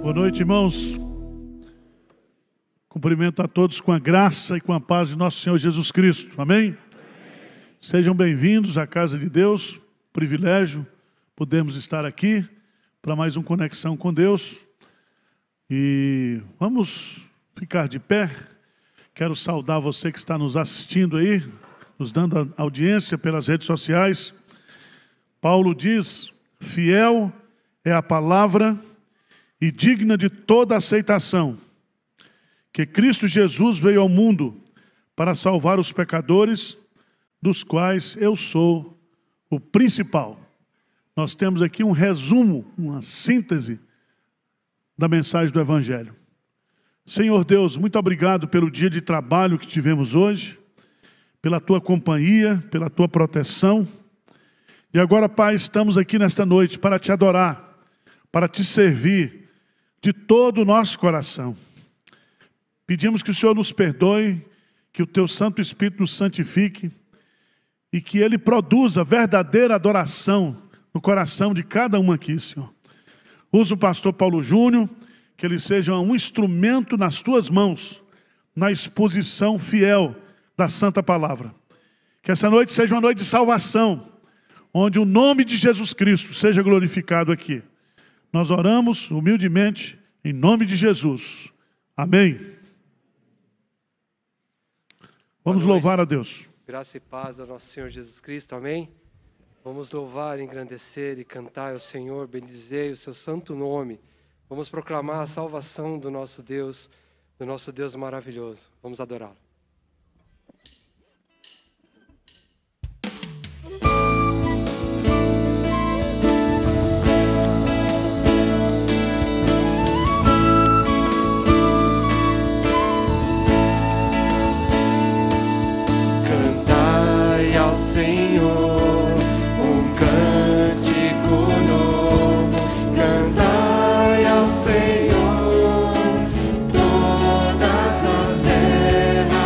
Boa noite, irmãos. Cumprimento a todos com a graça e com a paz de nosso Senhor Jesus Cristo. Amém? Sejam bem-vindos à casa de Deus. Privilégio podermos estar aqui para mais uma conexão com Deus. E vamos ficar de pé. Quero saudar você que está nos assistindo aí, nos dando audiência pelas redes sociais. Paulo diz: fiel é a palavra e digna de toda aceitação, que Cristo Jesus veio ao mundo para salvar os pecadores, dos quais eu sou o principal. Nós temos aqui um resumo, uma síntese da mensagem do Evangelho. Senhor Deus, muito obrigado pelo dia de trabalho que tivemos hoje, pela Tua companhia, pela Tua proteção. E agora, Pai, estamos aqui nesta noite para Te adorar, para Te servir de todo o nosso coração. Pedimos que o Senhor nos perdoe, que o Teu Santo Espírito nos santifique e que Ele produza verdadeira adoração no coração de cada um aqui, Senhor. Usa o pastor Paulo Júnior, que ele seja um instrumento nas Tuas mãos, na exposição fiel da Santa Palavra. Que essa noite seja uma noite de salvação, onde o nome de Jesus Cristo seja glorificado aqui. Nós oramos humildemente em nome de Jesus. Amém. Vamos louvar a Deus. Graça e paz ao nosso Senhor Jesus Cristo. Amém. Vamos louvar, engrandecer e cantar ao Senhor, bendizer o seu santo nome. Vamos proclamar a salvação do nosso Deus maravilhoso. Vamos adorá-lo. Cantai ao Senhor um cântico novo. Cantai ao Senhor todas as terras.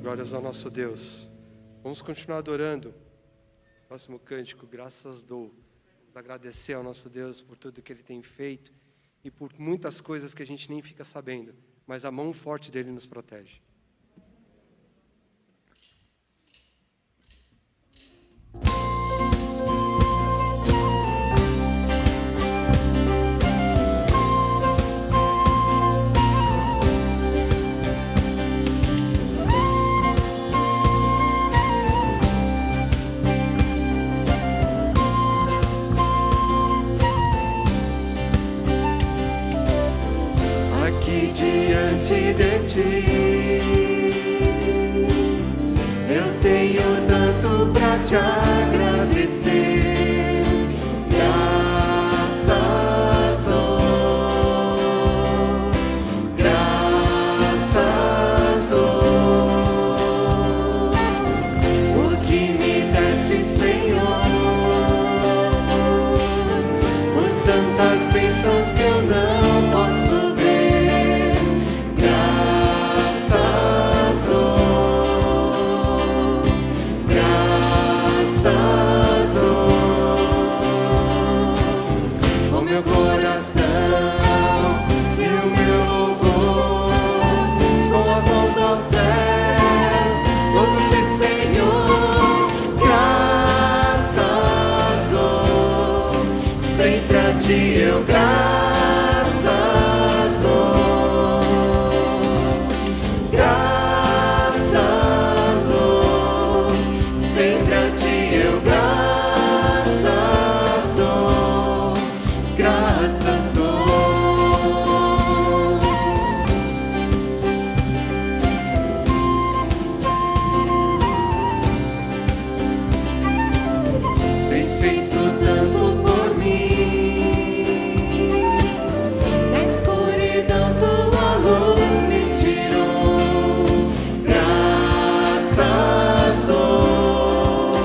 Glórias ao nosso Deus. Vamos continuar adorando. Próximo cântico, graças dou. Vamos agradecer ao nosso Deus por tudo que Ele tem feito e por muitas coisas que a gente nem fica sabendo, mas a mão forte dEle nos protege. Diante de ti, eu tenho tanto pra te agradecer. Graças dou, graças dou. O que me deste, Senhor, por tantas bênçãos que eu não posso. Eu graças dou, graças dou, sempre a ti eu graças dou, graças dou. Tens feito tanto por mim. Tua luz me tirou, graças dou,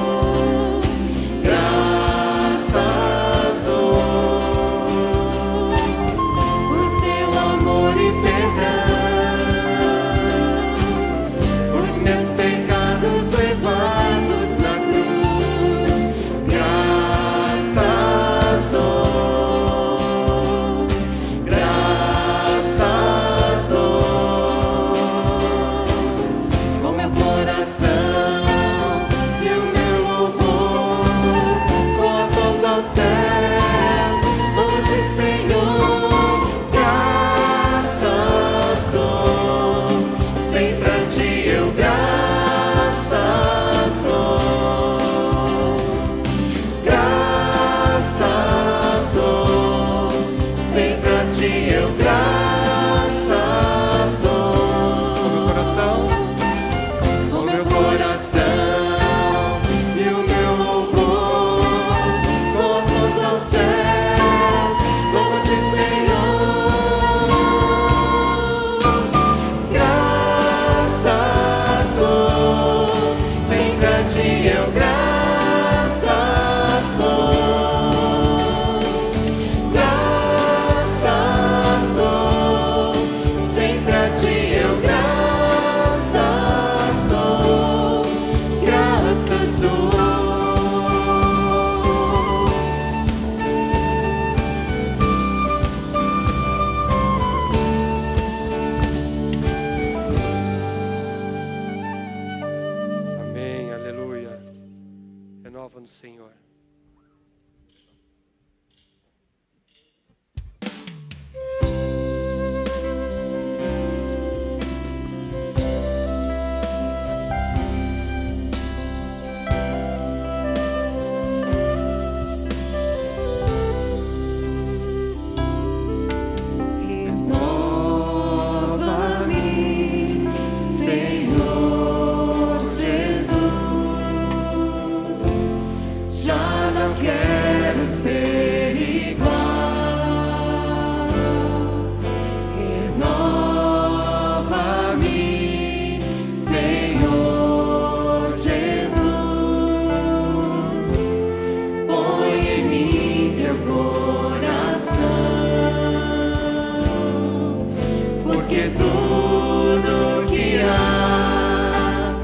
graças dou, por teu amor e perdão, por meus pecados levados na cruz, graças dou, graças com meu coração e o meu louvor, com as mãos aos céus, louve Senhor, graças dou, sempre a ti eu graças dou, graças dou, sempre a ti eu graças dou. Com meu coração e o meu louvor, com as mãos aos céus, louvo-te, Senhor. Graças dou, sempre a ti eu graças dou. Graças dou, sempre a ti eu graças dou, graças dou. Amém, aleluia. Renova no Senhor. Renova-me, Senhor Jesus. Já não quero ser igual. Renova-me, Senhor Jesus. Põe em mim teu coração, porque tudo que há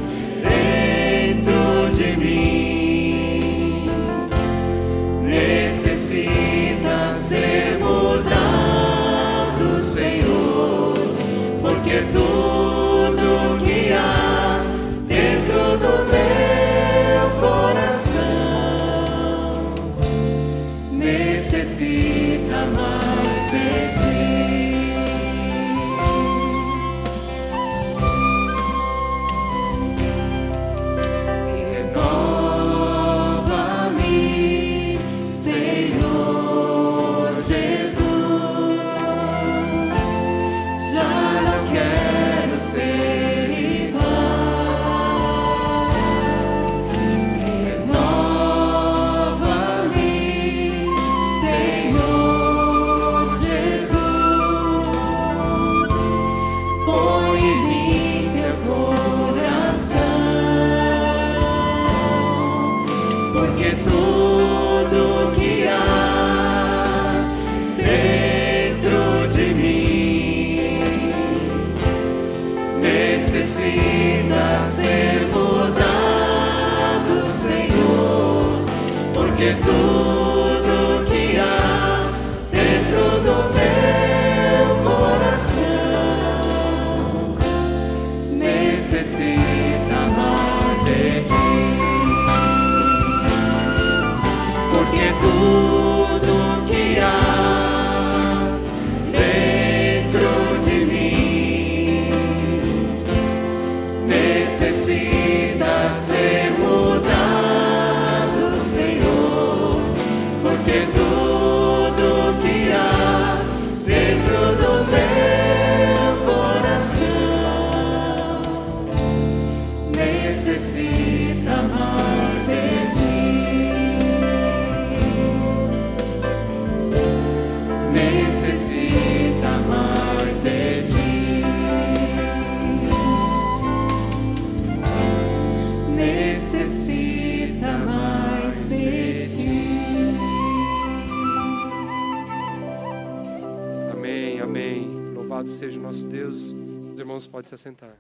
Amém, amém. Louvado seja o nosso Deus. Os irmãos podem se assentar.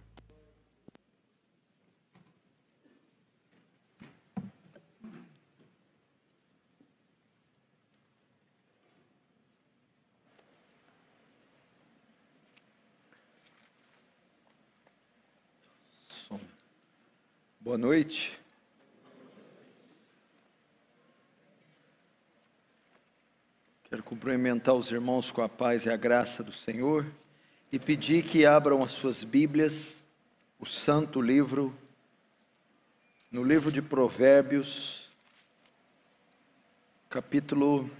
Boa noite. Quero cumprimentar os irmãos com a paz e a graça do Senhor e pedir que abram as suas Bíblias, o santo livro, no livro de Provérbios, capítulo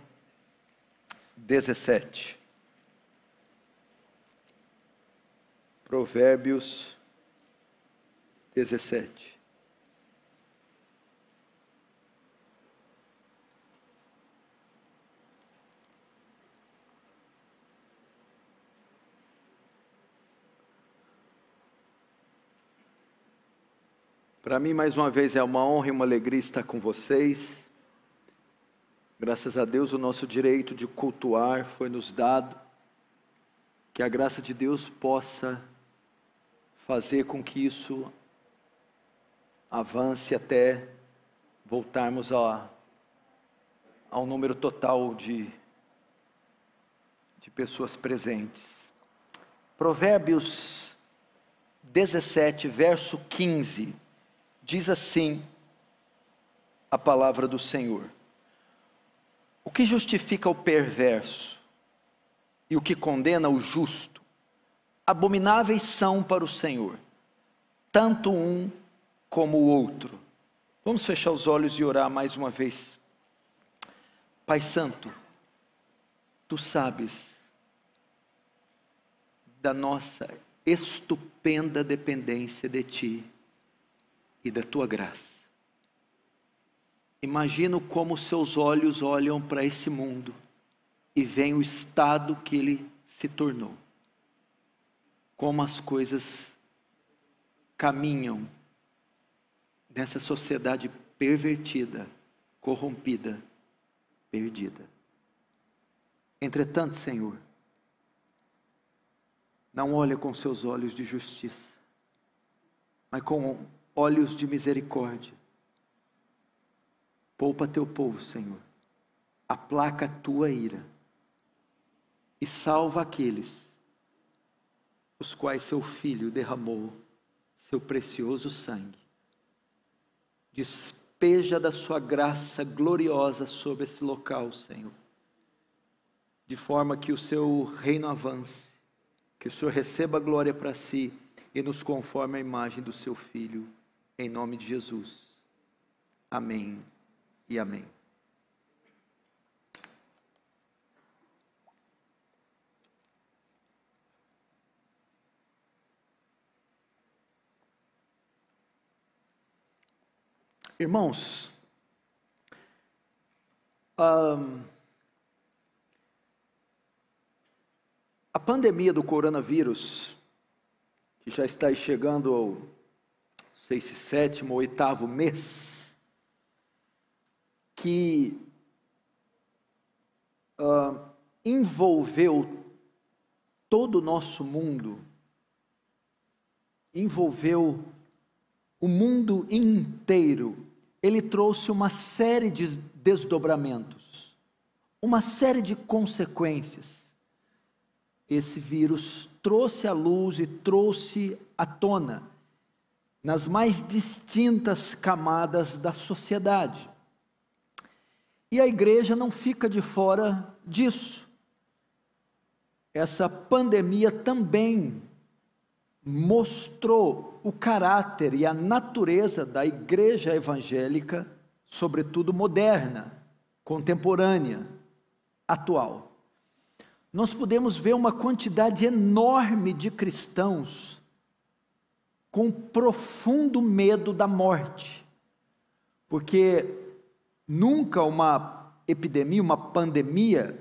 17. Provérbios 17. Para mim, mais uma vez, é uma honra e uma alegria estar com vocês. Graças a Deus, o nosso direito de cultuar foi nos dado. Que a graça de Deus possa fazer com que isso avance até voltarmos ao número total de pessoas presentes. Provérbios 17, verso 15. Diz assim a palavra do Senhor: o que justifica o perverso e o que condena o justo, abomináveis são para o Senhor, tanto um como o outro. Vamos fechar os olhos e orar mais uma vez. Pai Santo, Tu sabes da nossa estupenda dependência de Ti e da Tua graça. Imagino como Seus olhos olham para esse mundo e veem o estado que ele se tornou. Como as coisas caminham nessa sociedade pervertida, corrompida, perdida. Entretanto, Senhor, não olha com Seus olhos de justiça, mas com olhos de misericórdia. Poupa Teu povo, Senhor. Aplaca a Tua ira. E salva aqueles os quais Seu Filho derramou Seu precioso sangue. Despeja da Sua graça gloriosa sobre esse local, Senhor. De forma que o Seu reino avance. Que o Senhor receba a glória para si e nos conforme à imagem do Seu Filho. Em nome de Jesus. Amém e amém. Irmãos, a pandemia do coronavírus, que já está chegando ao sei se 7º ou 8º mês, que envolveu todo o nosso mundo, envolveu o mundo inteiro. Ele trouxe uma série de desdobramentos, uma série de consequências. Esse vírus trouxe à luz e trouxe à tona nas mais distintas camadas da sociedade. E a igreja não fica de fora disso. Essa pandemia também mostrou o caráter e a natureza da igreja evangélica, sobretudo moderna, contemporânea, atual. Nós podemos ver uma quantidade enorme de cristãos com profundo medo da morte, porque nunca uma epidemia, uma pandemia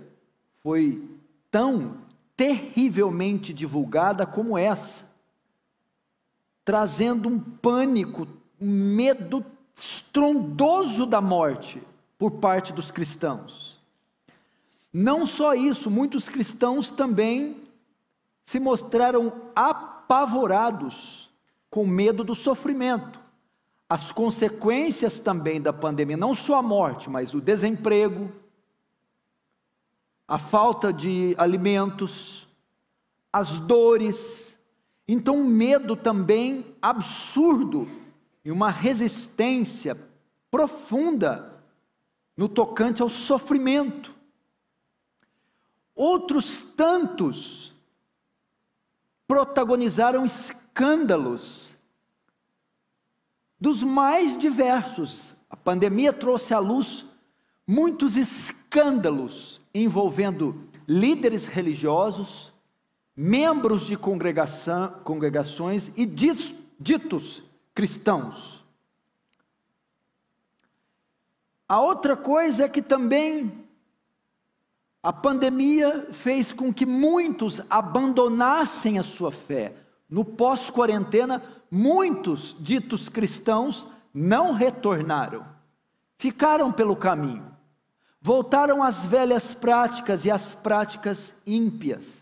foi tão terrivelmente divulgada como essa, trazendo um pânico, um medo estrondoso da morte por parte dos cristãos. Não só isso, muitos cristãos também se mostraram apavorados com medo do sofrimento, as consequências também da pandemia, não só a morte, mas o desemprego, a falta de alimentos, as dores. Então um medo também absurdo e uma resistência profunda no tocante ao sofrimento. Outros tantos protagonizaram escândalos dos mais diversos. A pandemia trouxe à luz muitos escândalos envolvendo líderes religiosos, membros de congregações e ditos cristãos. A outra coisa é que também a pandemia fez com que muitos abandonassem a sua fé. No pós-quarentena, muitos ditos cristãos não retornaram, ficaram pelo caminho, voltaram às velhas práticas e às práticas ímpias.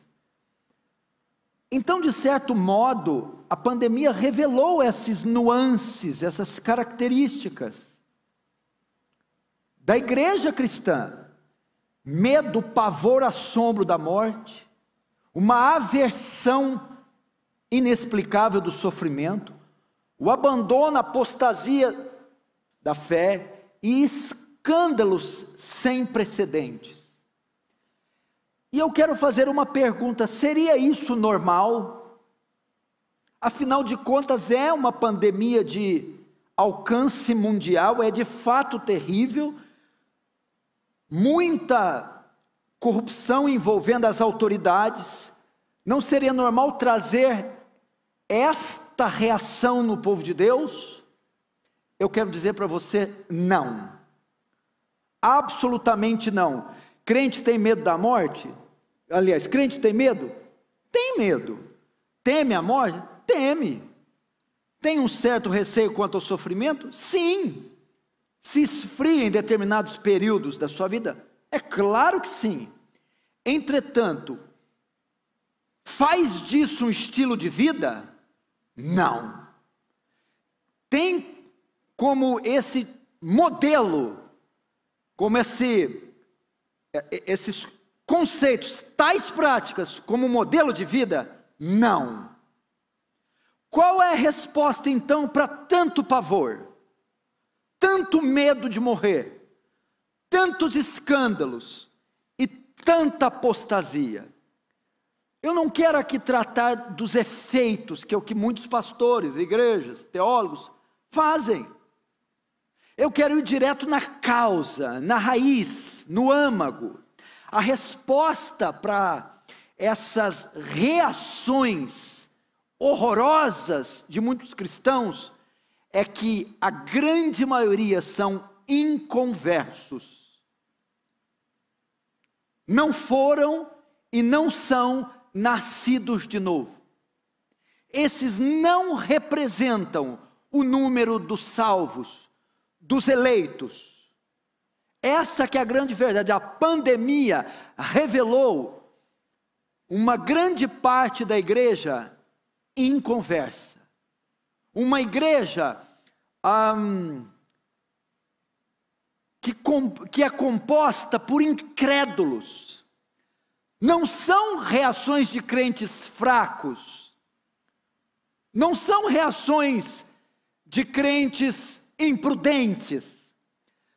Então, de certo modo, a pandemia revelou essas nuances, essas características da igreja cristã: medo, pavor, assombro da morte, uma aversão inexplicável do sofrimento, o abandono, a apostasia da fé e escândalos sem precedentes. E eu quero fazer uma pergunta: seria isso normal? Afinal de contas, é uma pandemia de alcance mundial, é de fato terrível, muita corrupção envolvendo as autoridades. Não seria normal trazer esta reação no povo de Deus? Eu quero dizer para você, não. Absolutamente não. Crente tem medo da morte? Aliás, crente tem medo? Tem medo. Teme a morte? Teme. Tem um certo receio quanto ao sofrimento? Sim. Se esfria em determinados períodos da sua vida? É claro que sim. Entretanto, faz disso um estilo de vida? Não. Tem como esse modelo, como esses conceitos, tais práticas, como modelo de vida? Não. Qual é a resposta então para tanto pavor, tanto medo de morrer, tantos escândalos e tanta apostasia? Eu não quero aqui tratar dos efeitos, que é o que muitos pastores, igrejas, teólogos fazem. Eu quero ir direto na causa, na raiz, no âmago. A resposta para essas reações horrorosas de muitos cristãos é que a grande maioria são inconversos. Não foram e não são nascidos de novo. Esses não representam o número dos salvos, dos eleitos. Essa que é a grande verdade. A pandemia revelou uma grande parte da igreja inconversa. Uma igreja que é composta por incrédulos. Não são reações de crentes fracos. Não são reações de crentes imprudentes.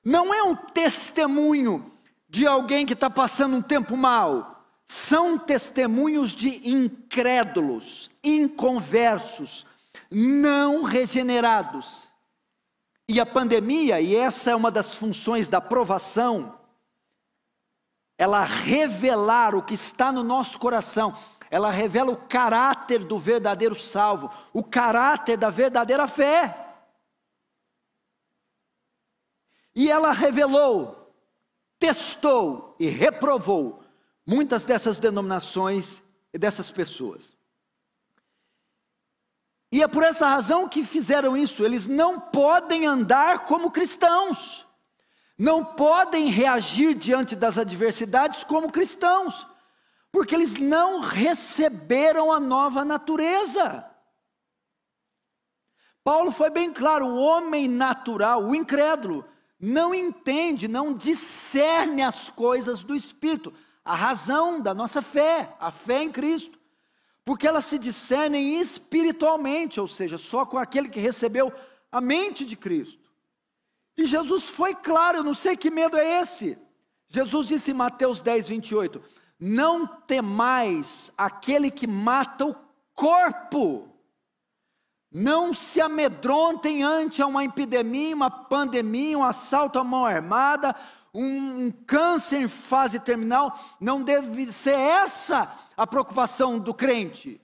Não é um testemunho de alguém que está passando um tempo mal. São testemunhos de incrédulos, inconversos, não regenerados. E a pandemia, e essa é uma das funções da provação, ela revelar o que está no nosso coração. Ela revela o caráter do verdadeiro salvo, o caráter da verdadeira fé. E ela revelou, testou e reprovou muitas dessas denominações e dessas pessoas. E é por essa razão que fizeram isso. Eles não podem andar como cristãos, não podem reagir diante das adversidades como cristãos, Porque eles não receberam a nova natureza. Paulo foi bem claro, o homem natural, o incrédulo, não entende, não discerne as coisas do Espírito. A razão da nossa fé, a fé em Cristo. Porque elas se discernem espiritualmente, ou seja, só com aquele que recebeu a mente de Cristo. E Jesus foi claro, eu não sei que medo é esse. Jesus disse em Mateus 10, 28, não temais aquele que mata o corpo. Não se amedrontem ante uma epidemia, uma pandemia, um assalto à mão armada, um câncer em fase terminal. Não deve ser essa a preocupação do crente.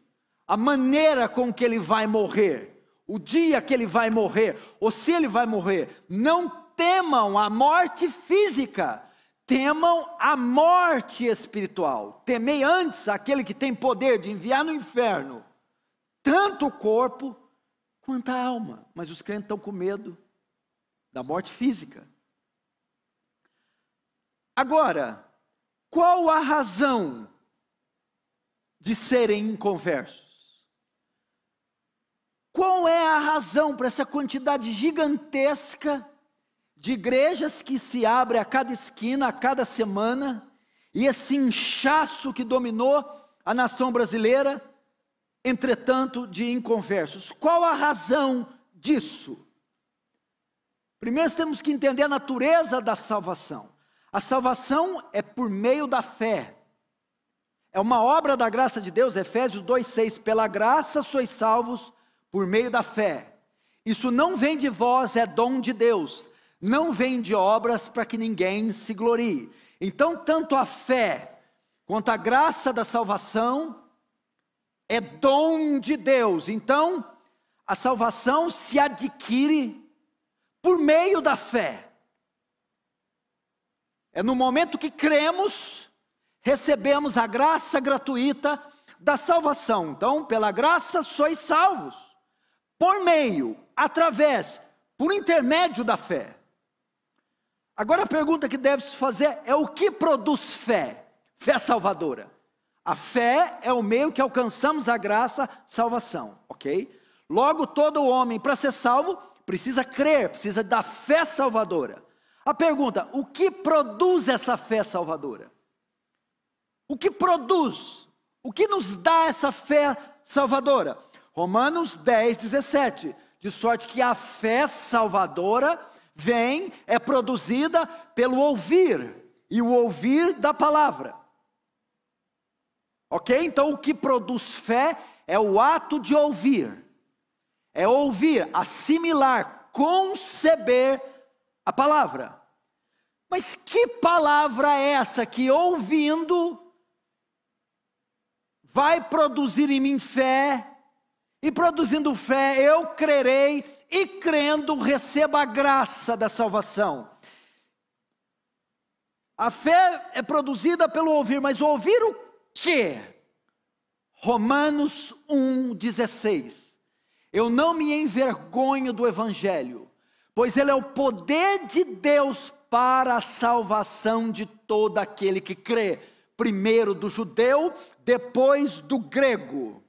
A maneira com que ele vai morrer, o dia que ele vai morrer, ou se ele vai morrer. Não temam a morte física, temam a morte espiritual. Temei antes aquele que tem poder de enviar no inferno tanto o corpo quanto a alma. Mas os crentes estão com medo da morte física. Agora, qual a razão de serem inconversos? Qual é a razão para essa quantidade gigantesca de igrejas que se abre a cada esquina, a cada semana, e esse inchaço que dominou a nação brasileira, entretanto, de inconversos? Qual a razão disso? Primeiro temos que entender a natureza da salvação. A salvação é por meio da fé. É uma obra da graça de Deus, Efésios 2,6. Pela graça sois salvos por meio da fé. Isso não vem de vós, é dom de Deus. Não vem de obras para que ninguém se glorie. Então, tanto a fé quanto a graça da salvação é dom de Deus. Então, a salvação se adquire por meio da fé. É no momento que cremos, recebemos a graça gratuita da salvação. Então, pela graça sois salvos, por meio, através, por intermédio da fé. Agora a pergunta que deve se fazer é: o que produz fé? Fé salvadora. A fé é o meio que alcançamos a graça, salvação, ok? Logo, todo homem, para ser salvo, precisa crer, precisa da fé salvadora. A pergunta: o que produz essa fé salvadora? O que produz? O que nos dá essa fé salvadora? Romanos 10, 17. De sorte que a fé salvadora é produzida pelo ouvir, e o ouvir da palavra. Ok? Então o que produz fé é o ato de ouvir. É ouvir, assimilar, conceber a palavra. Mas que palavra é essa que ouvindo vai produzir em mim fé, e produzindo fé eu crerei, e crendo receba a graça da salvação? A fé é produzida pelo ouvir, mas ouvir o quê? Romanos 1,16. Eu não me envergonho do evangelho, pois ele é o poder de Deus para a salvação de todo aquele que crê, primeiro do judeu, depois do grego.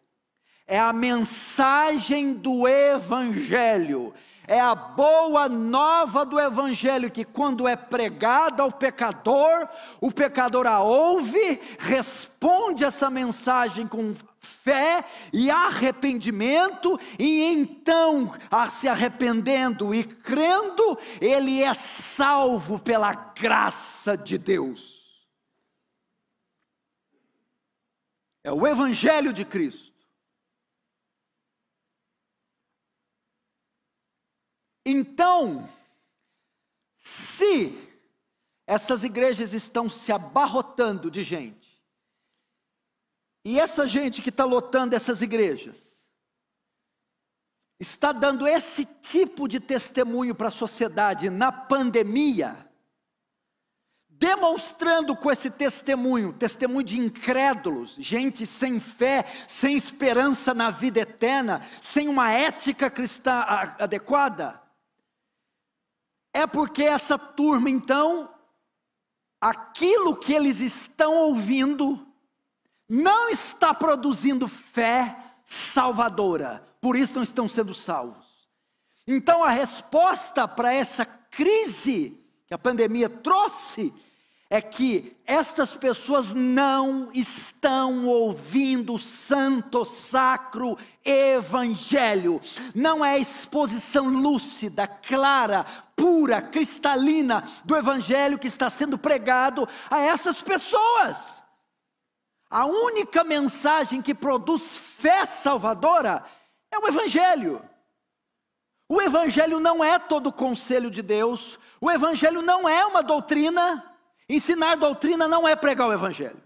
É a mensagem do evangelho, é a boa nova do evangelho, que quando é pregada ao pecador, o pecador a ouve, responde essa mensagem com fé e arrependimento, e então, se arrependendo e crendo, ele é salvo pela graça de Deus. É o evangelho de Cristo. Então, se essas igrejas estão se abarrotando de gente, e essa gente que está lotando essas igrejas, está dando esse tipo de testemunho para a sociedade na pandemia, demonstrando com esse testemunho de incrédulos, gente sem fé, sem esperança na vida eterna, sem uma ética cristã adequada, é porque essa turma, então, aquilo que eles estão ouvindo, não está produzindo fé salvadora, por isso não estão sendo salvos. Então a resposta para essa crise que a pandemia trouxe é que estas pessoas não estão ouvindo o santo, sacro evangelho. Não é a exposição lúcida, clara, pura, cristalina do evangelho que está sendo pregado a essas pessoas. A única mensagem que produz fé salvadora é o evangelho. O evangelho não é todo o conselho de Deus. O evangelho não é uma doutrina. Ensinar doutrina não é pregar o evangelho.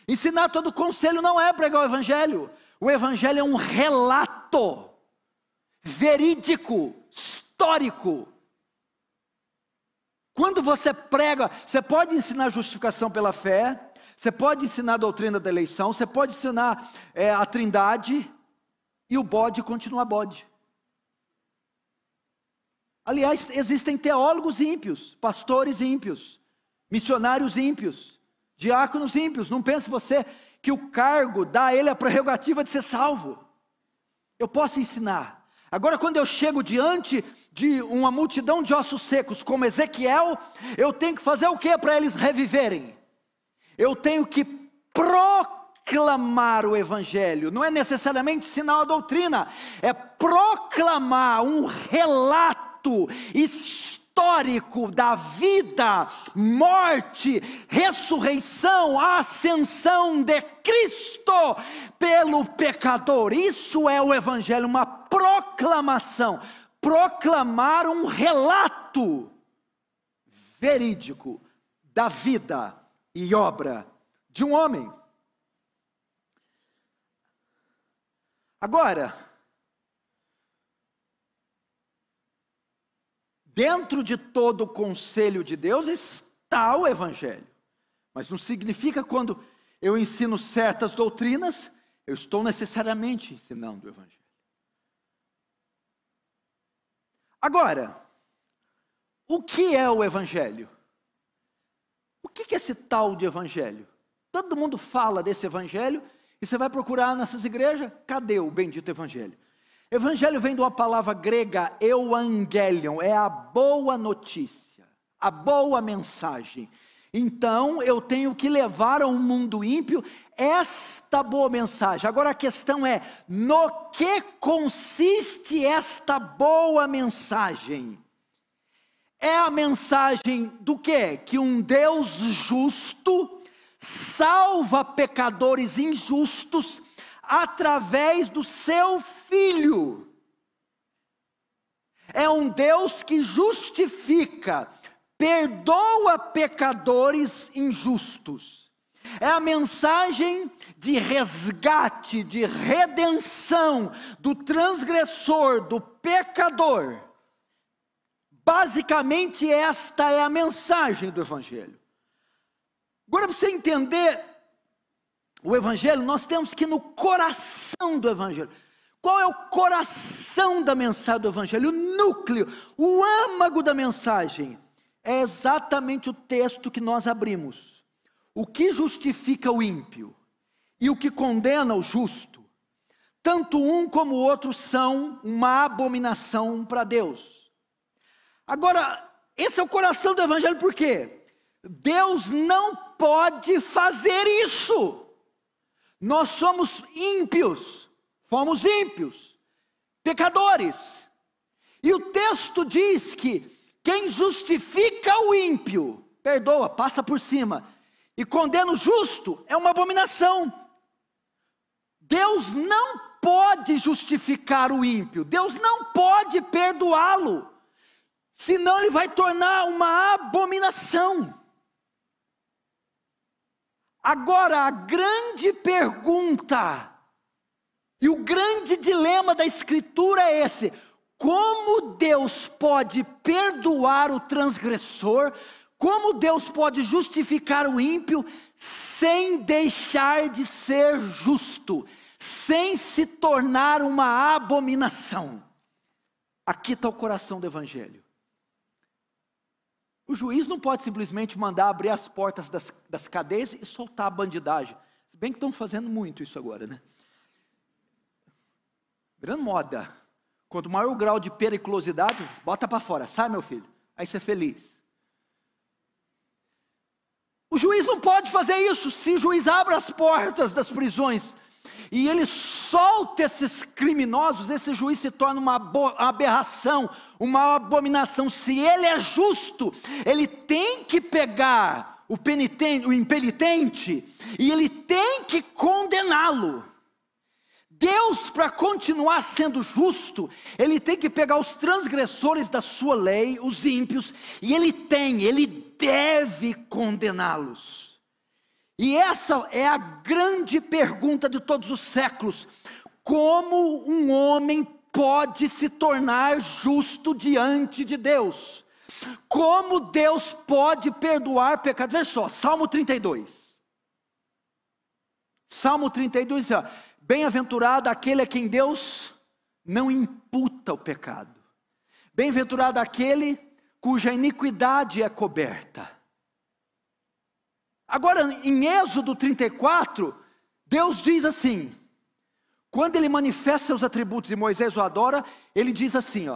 Ensinar todo o conselho não é pregar o evangelho. O evangelho é um relato verídico, histórico. Quando você prega, você pode ensinar justificação pela fé, você pode ensinar a doutrina da eleição, você pode ensinar a trindade, e o bode continua bode. Aliás, existem teólogos ímpios, pastores ímpios, missionários ímpios, diáconos ímpios. Não pense você que o cargo dá a ele a prerrogativa de ser salvo. Eu posso ensinar. Agora, quando eu chego diante de uma multidão de ossos secos, como Ezequiel, eu tenho que fazer o que para eles reviverem? Eu tenho que proclamar o evangelho. Não é necessariamente ensinar uma doutrina, é proclamar um relato histórico da vida, morte, ressurreição, ascensão de Cristo pelo pecador. Isso é o evangelho, uma proclamação. Proclamar um relato verídico da vida e obra de um homem. Agora, dentro de todo o conselho de Deus está o evangelho. Mas não significa quando eu ensino certas doutrinas, eu estou necessariamente ensinando o evangelho. Agora, o que é o evangelho? O que é esse tal de evangelho? Todo mundo fala desse evangelho e você vai procurar nessas igrejas, cadê o bendito evangelho? Evangelho vem de uma palavra grega, euangelion, é a boa notícia, a boa mensagem. Então eu tenho que levar ao mundo ímpio esta boa mensagem. Agora a questão é, no que consiste esta boa mensagem? É a mensagem do quê? Que um Deus justo salva pecadores injustos através do seu Filho. É um Deus que justifica, perdoa pecadores injustos. É a mensagem de resgate, de redenção do transgressor, do pecador. Basicamente esta é a mensagem do evangelho. Agora, para você entender o evangelho, nós temos que ir no coração do evangelho. Qual é o coração da mensagem do evangelho? O núcleo, o âmago da mensagem. É exatamente o texto que nós abrimos. O que justifica o ímpio e o que condena o justo, tanto um como o outro são uma abominação para Deus. Agora, esse é o coração do evangelho, por quê? Deus não pode fazer isso. Nós somos ímpios, fomos ímpios, pecadores. E o texto diz que quem justifica o ímpio, perdoa, passa por cima, e condena o justo, é uma abominação. Deus não pode justificar o ímpio, Deus não pode perdoá-lo, senão ele vai tornar uma abominação. Agora, a grande pergunta e o grande dilema da Escritura é esse: como Deus pode perdoar o transgressor? Como Deus pode justificar o ímpio sem deixar de ser justo, sem se tornar uma abominação? Aqui está o coração do evangelho. O juiz não pode simplesmente mandar abrir as portas das cadeias e soltar a bandidagem. Bem que estão fazendo muito isso agora, né? Virando moda. Quanto maior o grau de periculosidade, bota para fora. Sai, meu filho. Aí você é feliz. O juiz não pode fazer isso. Se o juiz abre as portas das prisões e ele solta esses criminosos, esse juiz se torna uma aberração, uma abominação. Se ele é justo, ele tem que pegar o impenitente e ele tem que condená-lo. Deus, para continuar sendo justo, ele tem que pegar os transgressores da sua lei, os ímpios, e ele deve condená-los. E essa é a grande pergunta de todos os séculos: como um homem pode se tornar justo diante de Deus? Como Deus pode perdoar pecado? Veja só, Salmo 32. Salmo 32 diz, bem-aventurado aquele a quem Deus não imputa o pecado. Bem-aventurado aquele cuja iniquidade é coberta. Agora, em Êxodo 34, Deus diz assim, quando ele manifesta seus atributos e Moisés o adora, ele diz assim,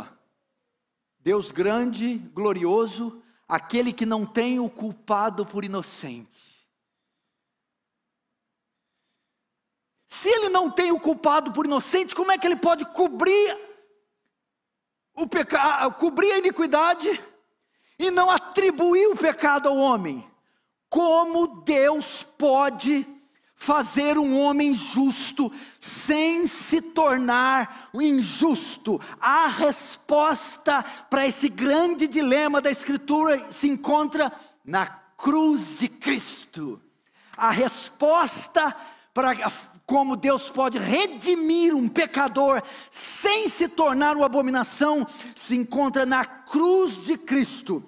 Deus grande, glorioso, aquele que não tem o culpado por inocente. Se ele não tem o culpado por inocente, como é que ele pode cobrir o pecado, cobrir a iniquidade e não atribuir o pecado ao homem? Como Deus pode fazer um homem justo sem se tornar um injusto? A resposta para esse grande dilema da Escritura se encontra na cruz de Cristo. A resposta para como Deus pode redimir um pecador sem se tornar uma abominação se encontra na cruz de Cristo.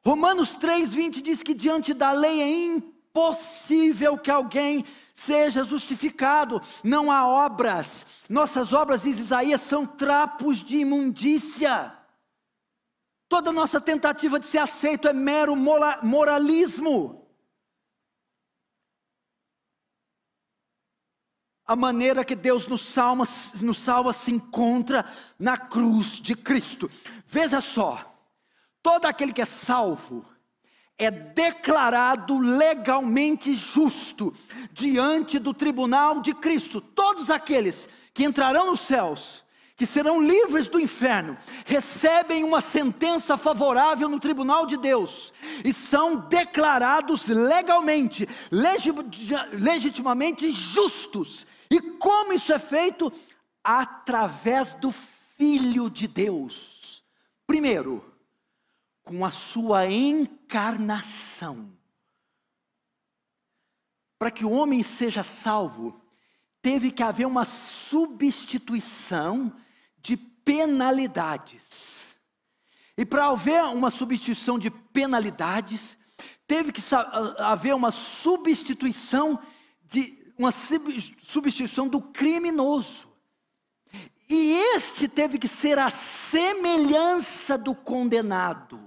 Romanos 3:20 diz que diante da lei é impossível que alguém seja justificado. Não há obras. Nossas obras, diz Isaías, são trapos de imundícia. Toda nossa tentativa de ser aceito é mero moralismo. A maneira que Deus nos salva se encontra na cruz de Cristo. Veja só, todo aquele que é salvo é declarado legalmente justo diante do tribunal de Cristo. Todos aqueles que entrarão nos céus, que serão livres do inferno, recebem uma sentença favorável no tribunal de Deus e são declarados legalmente, legitimamente justos. E como isso é feito? Através do Filho de Deus. Primeiro, com a sua encarnação. Para que o homem seja salvo, teve que haver uma substituição de penalidades. E para haver uma substituição de penalidades, teve que haver uma substituição do criminoso. E esse teve que ser a semelhança do condenado.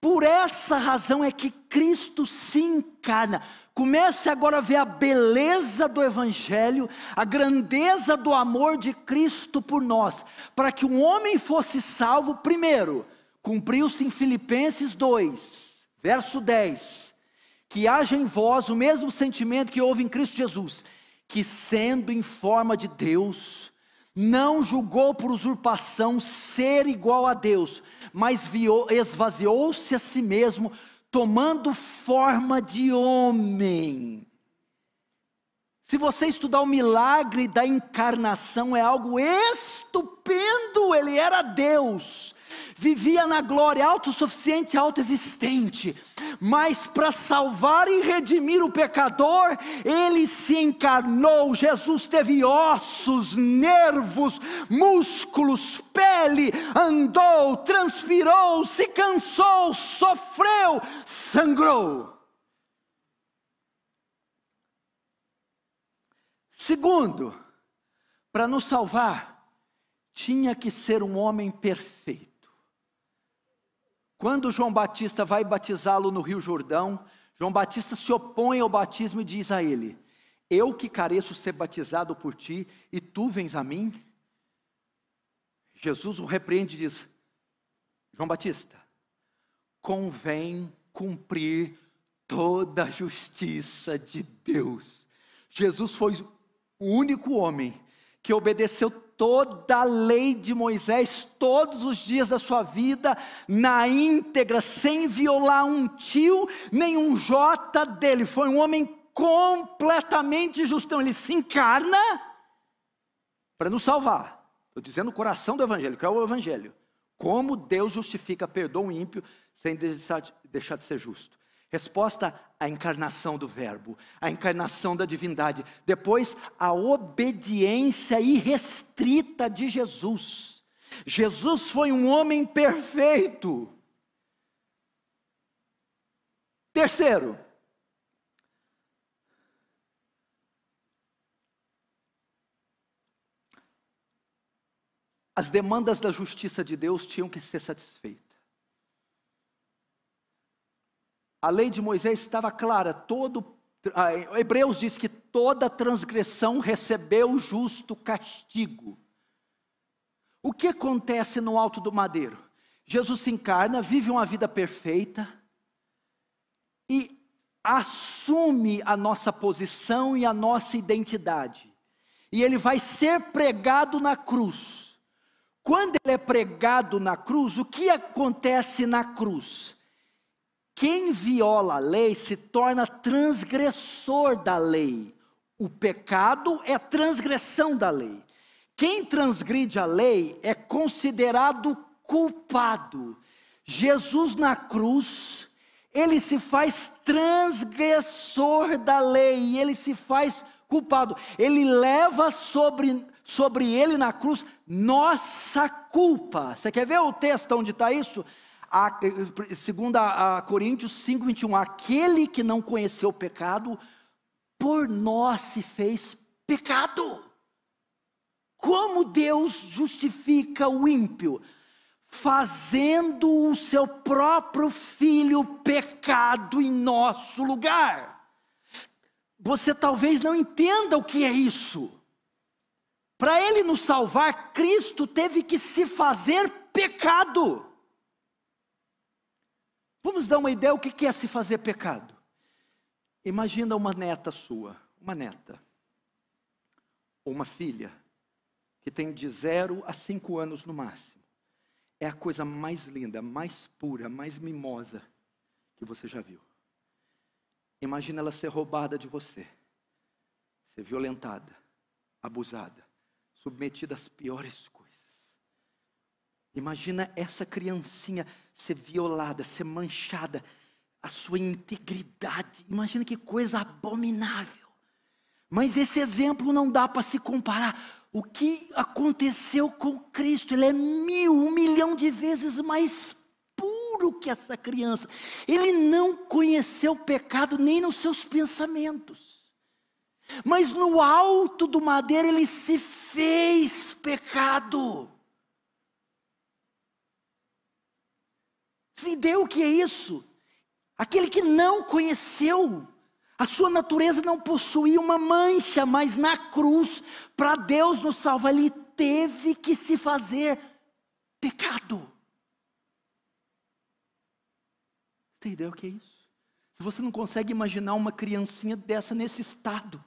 Por essa razão é que Cristo se encarna. Comece agora a ver a beleza do Evangelho, a grandeza do amor de Cristo por nós. Para que um homem fosse salvo, primeiro, cumpriu-se em Filipenses 2, verso 10. Que haja em vós o mesmo sentimento que houve em Cristo Jesus, que sendo em forma de Deus, não julgou por usurpação ser igual a Deus, mas esvaziou-se a si mesmo, tomando forma de homem. Se você estudar o milagre da encarnação, é algo estupendo. Ele era Deus, vivia na glória, autossuficiente, autoexistente, mas para salvar e redimir o pecador, ele se encarnou. Jesus teve ossos, nervos, músculos, pele, andou, transpirou, se cansou, sofreu, sangrou. Segundo, para nos salvar, tinha que ser um homem perfeito. Quando João Batista vai batizá-lo no Rio Jordão, João Batista se opõe ao batismo e diz a ele: eu que careço ser batizado por ti, e tu vens a mim? Jesus o repreende e diz: João Batista, convém cumprir toda a justiça de Deus. Jesus foi o único homem que obedeceu toda a lei de Moisés, todos os dias da sua vida, na íntegra, sem violar um tio, nem um jota dele. Foi um homem completamente justo. Então ele se encarna para nos salvar. Estou dizendo o coração do evangelho, que é o evangelho. Como Deus justifica, perdoa o ímpio, sem deixar de ser justo. Resposta: a encarnação do verbo, a encarnação da divindade. Depois, a obediência irrestrita de Jesus. Jesus foi um homem perfeito. Terceiro, as demandas da justiça de Deus tinham que ser satisfeitas. A lei de Moisés estava clara, Hebreus diz que toda transgressão recebeu justo castigo. O que acontece no alto do madeiro? Jesus se encarna, vive uma vida perfeita e assume a nossa posição e a nossa identidade. E ele vai ser pregado na cruz. Quando ele é pregado na cruz, o que acontece na cruz? Quem viola a lei se torna transgressor da lei. O pecado é transgressão da lei. Quem transgride a lei é considerado culpado. Jesus na cruz, ele se faz transgressor da lei, ele se faz culpado. Ele leva sobre ele na cruz nossa culpa. Você quer ver o texto onde está isso? Segundo a Coríntios 5:21, aquele que não conheceu o pecado, por nós se fez pecado. Como Deus justifica o ímpio? Fazendo o seu próprio filho pecado em nosso lugar. Você talvez não entenda o que é isso. Para ele nos salvar, Cristo teve que se fazer pecado. Vamos dar uma ideia o que é se fazer pecado. Imagina uma neta sua, uma neta, ou uma filha, que tem de 0 a 5 anos no máximo. É a coisa mais linda, mais pura, mais mimosa que você já viu. Imagina ela ser roubada de você, ser violentada, abusada, submetida às piores coisas. Imagina essa criancinha ser violada, ser manchada, a sua integridade. Imagina que coisa abominável. Mas esse exemplo não dá para se comparar. O que aconteceu com Cristo? Ele é 1 milhão de vezes mais puro que essa criança. Ele não conheceu o pecado nem nos seus pensamentos. Mas no alto do madeiro ele se fez pecado. Você entendeu o que é isso? Aquele que não conheceu, a sua natureza não possuía uma mancha, mas na cruz, para Deus nos salvar, ele teve que se fazer pecado. Você entendeu o que é isso? Se você não consegue imaginar uma criancinha dessa nesse estado,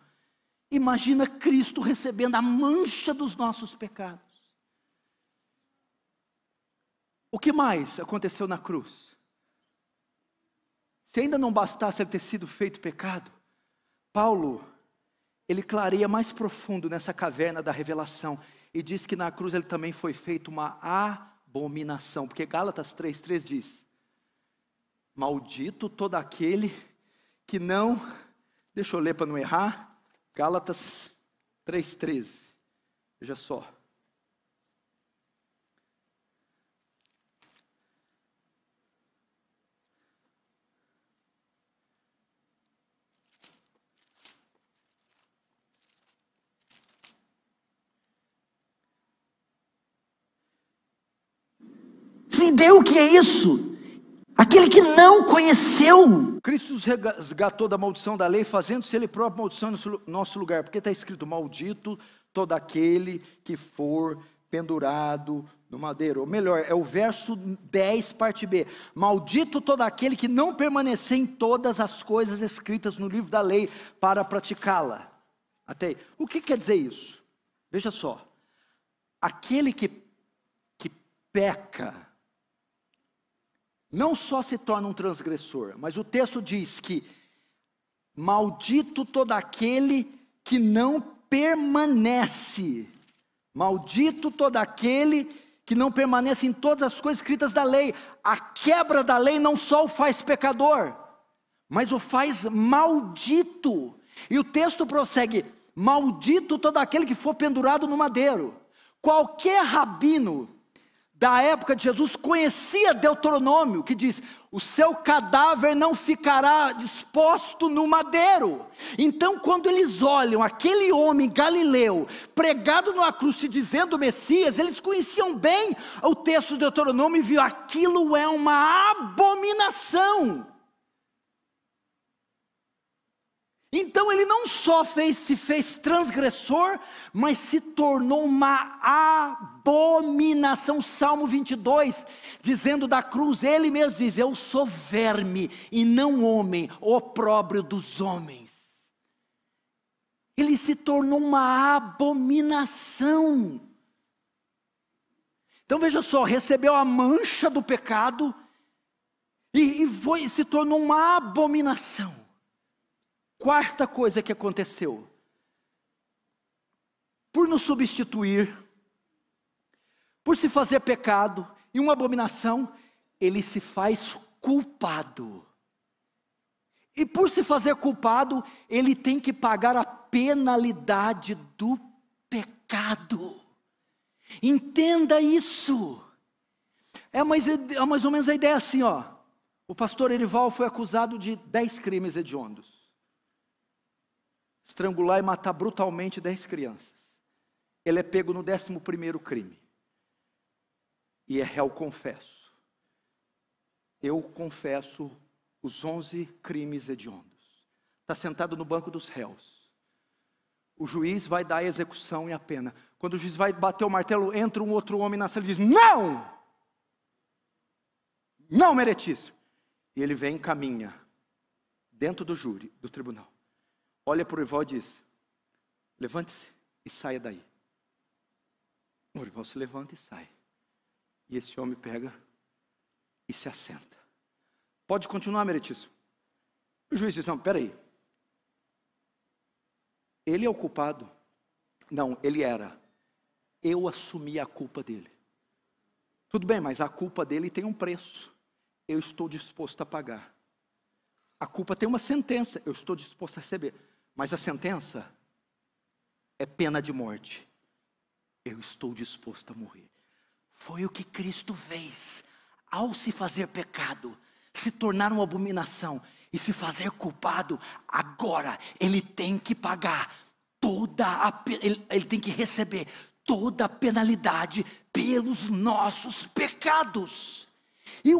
imagina Cristo recebendo a mancha dos nossos pecados. O que mais aconteceu na cruz? Se ainda não bastasse ele ter sido feito pecado, Paulo, ele clareia mais profundo nessa caverna da revelação e diz que na cruz ele também foi feito uma abominação, porque Gálatas 3:3 diz: maldito todo aquele que não, deixa eu ler para não errar, Gálatas 3:13, veja só. Entendeu o que é isso? aquele que não conheceu. Cristo nos resgatou da maldição da lei, fazendo-se Ele próprio maldição no nosso lugar, porque está escrito: maldito todo aquele que for pendurado no madeiro. Ou melhor, é o verso 10, parte B: maldito todo aquele que não permanecer em todas as coisas escritas no livro da lei para praticá-la. Até aí. O que quer dizer isso? Veja só, aquele que peca não só se torna um transgressor, mas o texto diz que maldito todo aquele que não permanece, maldito todo aquele que não permanece em todas as coisas escritas da lei. A quebra da lei não só o faz pecador, mas o faz maldito. E o texto prossegue: maldito todo aquele que for pendurado no madeiro. Qualquer rabino da época de Jesus conhecia Deuteronômio, que diz: o seu cadáver não ficará disposto no madeiro. Então, quando eles olham aquele homem galileu pregado numa cruz se dizendo Messias, eles conheciam bem o texto de Deuteronômio e viu: aquilo é uma abominação. Então ele não só se fez transgressor, mas se tornou uma abominação. Salmo 22, dizendo da cruz, ele mesmo diz: eu sou verme e não homem, opróbrio dos homens. Ele se tornou uma abominação. Então veja só, recebeu a mancha do pecado e se tornou uma abominação. Quarta coisa que aconteceu: por nos substituir, por se fazer pecado e uma abominação, ele se faz culpado. E por se fazer culpado, ele tem que pagar a penalidade do pecado. Entenda isso. É mais ou menos a ideia assim, ó. O pastor Erival foi acusado de 10 crimes hediondos: estrangular e matar brutalmente 10 crianças. Ele é pego no 11º crime. E é réu confesso. Eu confesso os 11 crimes hediondos. Está sentado no banco dos réus. O juiz vai dar a execução e a pena. Quando o juiz vai bater o martelo, entra um outro homem na sala e diz: não! Não, meritíssimo. E ele vem e caminha dentro do júri, do tribunal. Olha para o Erival e diz: levante-se e saia daí. O Erival se levanta e sai. E esse homem pega e se assenta. Pode continuar, meritíssimo. O juiz diz: não, peraí. Ele é o culpado? Não, ele era. Eu assumi a culpa dele. Tudo bem, mas a culpa dele tem um preço. Eu estou disposto a pagar. A culpa tem uma sentença. Eu estou disposto a receber. Mas a sentença é pena de morte. Eu estou disposto a morrer. Foi o que Cristo fez. Ao se fazer pecado, se tornar uma abominação e se fazer culpado, agora ele tem que pagar ele tem que receber toda a penalidade pelos nossos pecados. E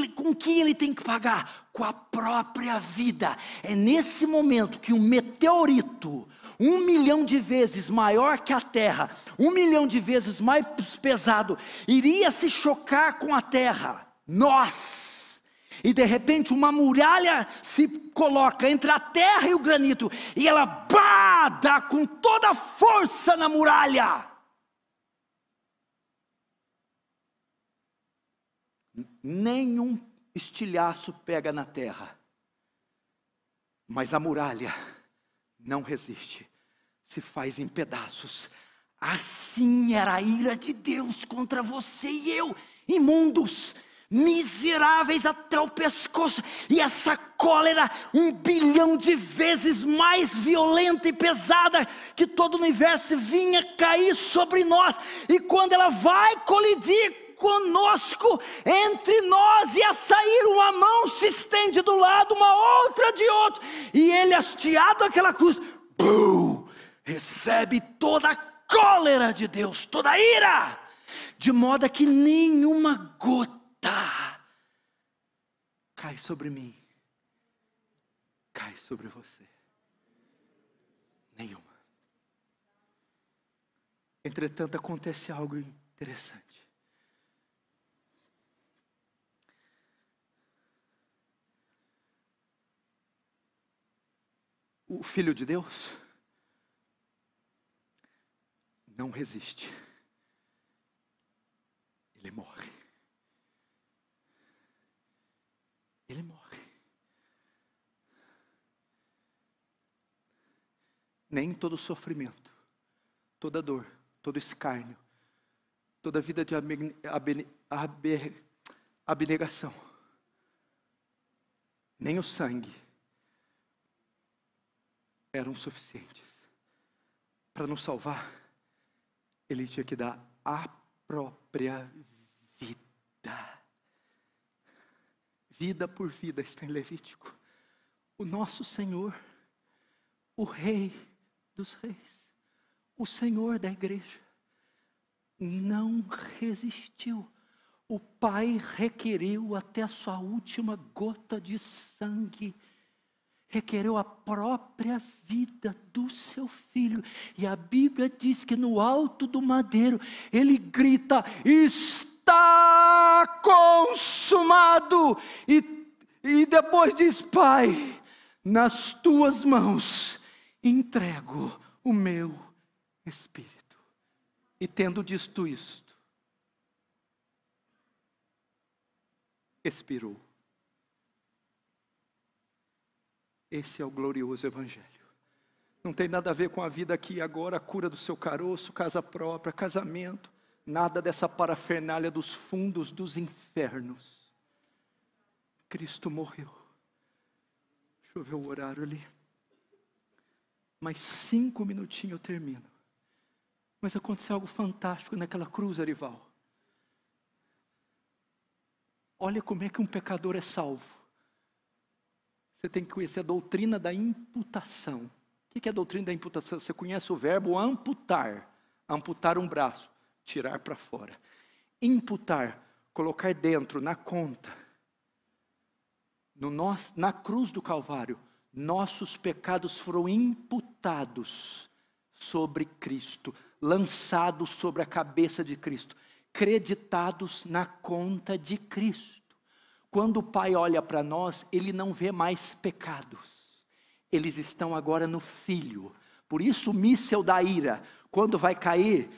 com que ele tem que pagar? Com a própria vida. É nesse momento que um meteorito, 1 milhão de vezes maior que a Terra, 1 milhão de vezes mais pesado, iria se chocar com a Terra, e de repente uma muralha se coloca entre a terra e o granito, e ela dá com toda a força na muralha. Nenhum estilhaço pega na terra, mas a muralha não resiste, se faz em pedaços. Assim era a ira de Deus contra você e eu, imundos, miseráveis até o pescoço. E essa cólera 1 bilhão de vezes mais violenta e pesada que todo o universo vinha cair sobre nós. E quando ela vai colidir conosco, entre nós ia sair uma mão, se estende do lado, uma outra de outro, e ele, hasteado aquela cruz, recebe toda a cólera de Deus, toda a ira, de modo que nenhuma gota cai sobre mim, cai sobre você. Nenhuma. Entretanto, acontece algo interessante. O Filho de Deus não resiste. Ele morre. Ele morre. Nem todo sofrimento, toda dor, todo escárnio, toda vida de abnegação, nem o sangue eram suficientes para nos salvar. Ele tinha que dar a própria vida. Vida por vida está em Levítico. O nosso Senhor, o Rei dos Reis, o Senhor da igreja, não resistiu. O Pai requeriu até a sua última gota de sangue, requereu a própria vida do seu filho. E a Bíblia diz que no alto do madeiro, ele grita: está consumado. E depois diz: Pai, nas tuas mãos entrego o meu espírito. E tendo dito isto, expirou. Esse é o glorioso Evangelho. Não tem nada a ver com a vida aqui e agora, a cura do seu caroço, casa própria, casamento. Nada dessa parafernália dos fundos dos infernos. Cristo morreu. Deixa eu ver o horário ali. Mais 5 minutinhos eu termino. Mas aconteceu algo fantástico naquela cruz, Arival. Olha como é que um pecador é salvo. Você tem que conhecer a doutrina da imputação. O que é a doutrina da imputação? Você conhece o verbo amputar. Amputar um braço, tirar para fora. Imputar, colocar dentro, na conta. Na cruz do Calvário, nossos pecados foram imputados sobre Cristo, lançados sobre a cabeça de Cristo, creditados na conta de Cristo. Quando o Pai olha para nós, Ele não vê mais pecados. Eles estão agora no Filho. Por isso o míssel da ira, quando vai cair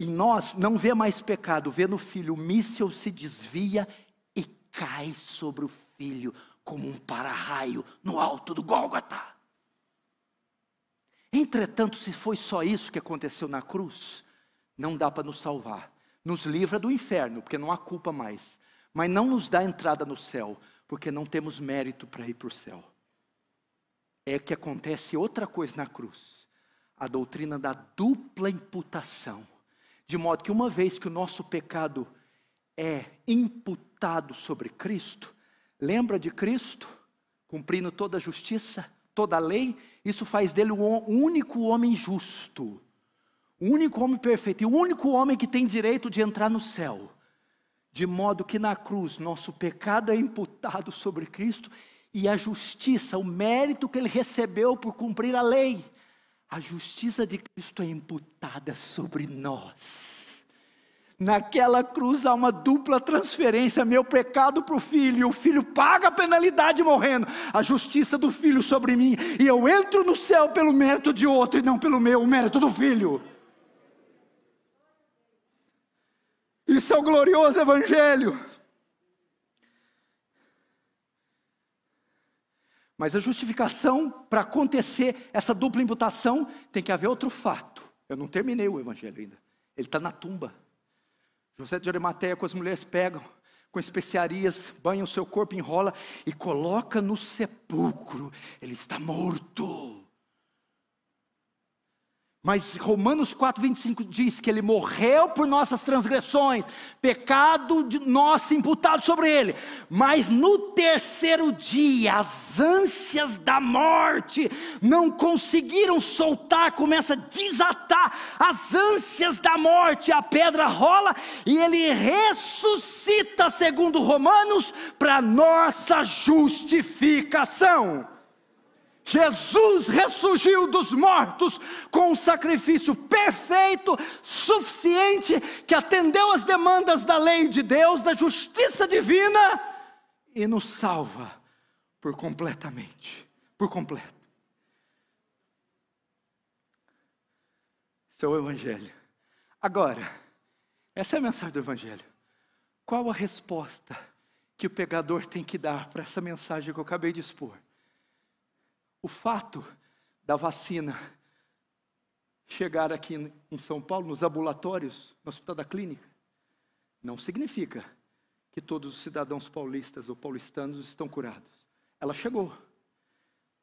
em nós, não vê mais pecado, vê no Filho. O míssel se desvia e cai sobre o Filho, como um para-raio no alto do Gólgota. Entretanto, se foi só isso que aconteceu na cruz, não dá para nos salvar. Nos livra do inferno, porque não há culpa mais. Mas não nos dá entrada no céu, porque não temos mérito para ir para o céu. É que acontece outra coisa na cruz. A doutrina da dupla imputação. De modo que uma vez que o nosso pecado é imputado sobre Cristo, lembra de Cristo, cumprindo toda a justiça, toda a lei? Isso faz dele o único homem justo, o único homem perfeito, e o único homem que tem direito de entrar no céu. De modo que na cruz, nosso pecado é imputado sobre Cristo, e a justiça, o mérito que Ele recebeu por cumprir a lei, a justiça de Cristo é imputada sobre nós. Naquela cruz há uma dupla transferência, meu pecado para o Filho, o Filho paga a penalidade morrendo, a justiça do Filho sobre mim, e eu entro no céu pelo mérito de outro, e não pelo meu, o mérito do Filho. Isso é o glorioso Evangelho. Mas a justificação, para acontecer essa dupla imputação, tem que haver outro fato. Eu não terminei o Evangelho ainda. Ele está na tumba. José de Arimateia, com as mulheres pegam, com especiarias, banham o seu corpo, enrola e coloca no sepulcro. Ele está morto. Mas Romanos 4:25 diz que Ele morreu por nossas transgressões, pecado de nosso imputado sobre Ele. Mas no terceiro dia, as ânsias da morte não conseguiram soltar, começa a desatar as ânsias da morte. A pedra rola e Ele ressuscita, segundo Romanos, para nossa justificação. Jesus ressurgiu dos mortos com um sacrifício perfeito, suficiente, que atendeu às demandas da lei de Deus, da justiça divina, e nos salva por completo. Esse é o Evangelho. Agora, essa é a mensagem do Evangelho. Qual a resposta que o pregador tem que dar para essa mensagem que eu acabei de expor? O fato da vacina chegar aqui em São Paulo, nos ambulatórios, no Hospital da Clínica, não significa que todos os cidadãos paulistas ou paulistanos estão curados. Ela chegou,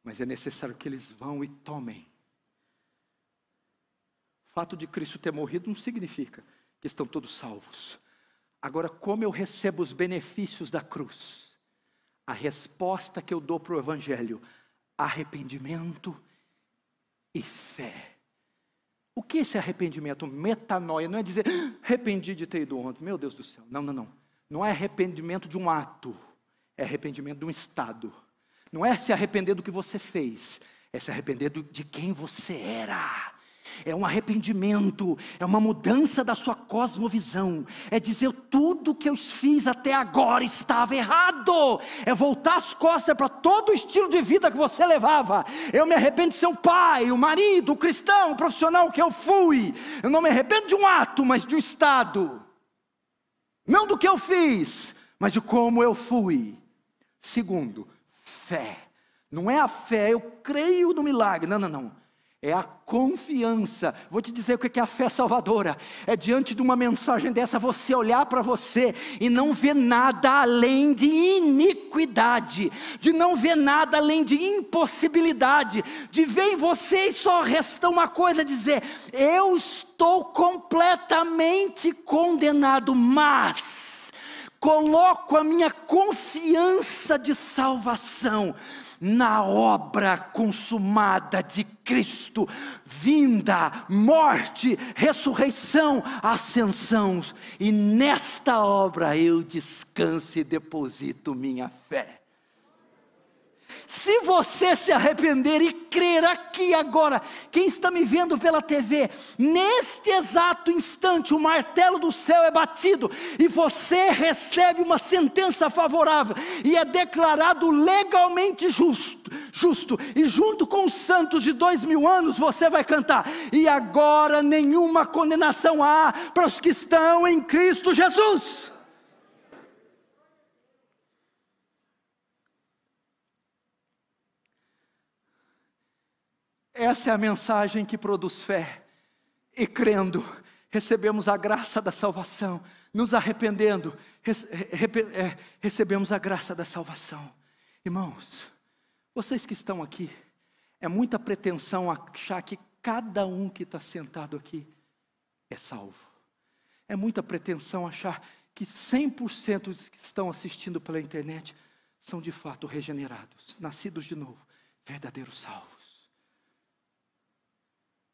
mas é necessário que eles vão e tomem. O fato de Cristo ter morrido não significa que estão todos salvos. Agora, como eu recebo os benefícios da cruz? A resposta que eu dou para o Evangelho: arrependimento e fé. O que é esse arrependimento? Metanoia, não é dizer, arrependi de ter ido ontem, meu Deus do céu. Não. Não é arrependimento de um ato, é arrependimento de um estado. Não é se arrepender do que você fez, é se arrepender de quem você era. É um arrependimento, é uma mudança da sua cosmovisão. É dizer, tudo que eu fiz até agora estava errado. É voltar as costas para todo o estilo de vida que você levava. Eu me arrependo de ser o pai, o marido, o cristão, o profissional que eu fui. Eu não me arrependo de um ato, mas de um estado. Não do que eu fiz, mas de como eu fui. Segundo, fé. Não é a fé, eu creio no milagre. Não. É a confiança. Vou te dizer o que é a fé salvadora. É diante de uma mensagem dessa, você olhar para você e não ver nada além de iniquidade, de não ver nada além de impossibilidade, de ver em você e só resta uma coisa: dizer, eu estou completamente condenado, mas coloco a minha confiança de salvação na obra consumada de Cristo, vinda, morte, ressurreição, ascensão, e nesta obra eu descanso e deposito minha fé. Se você se arrepender e crer aqui agora, quem está me vendo pela TV, neste exato instante o martelo do céu é batido e você recebe uma sentença favorável e é declarado legalmente justo, e junto com os santos de 2000 anos você vai cantar: e agora nenhuma condenação há para os que estão em Cristo Jesus. Essa é a mensagem que produz fé. E crendo, recebemos a graça da salvação. Nos arrependendo, recebemos a graça da salvação. Irmãos, vocês que estão aqui, é muita pretensão achar que cada um que está sentado aqui é salvo. É muita pretensão achar que 100% dos que estão assistindo pela internet são de fato regenerados, nascidos de novo, verdadeiros salvos.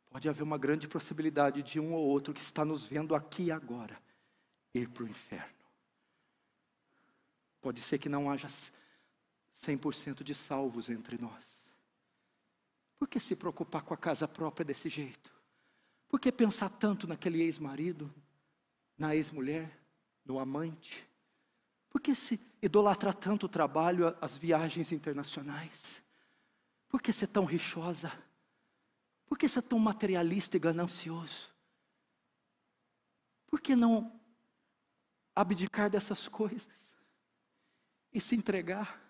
Pode haver uma grande possibilidade de um ou outro que está nos vendo aqui e agora ir para o inferno. Pode ser que não haja 100% de salvos entre nós. Por que se preocupar com a casa própria desse jeito? Por que pensar tanto naquele ex-marido, na ex-mulher, no amante? Por que se idolatrar tanto o trabalho, as viagens internacionais? Por que ser tão rixosa? Por que ser tão materialista e ganancioso? Por que não abdicar dessas coisas e se entregar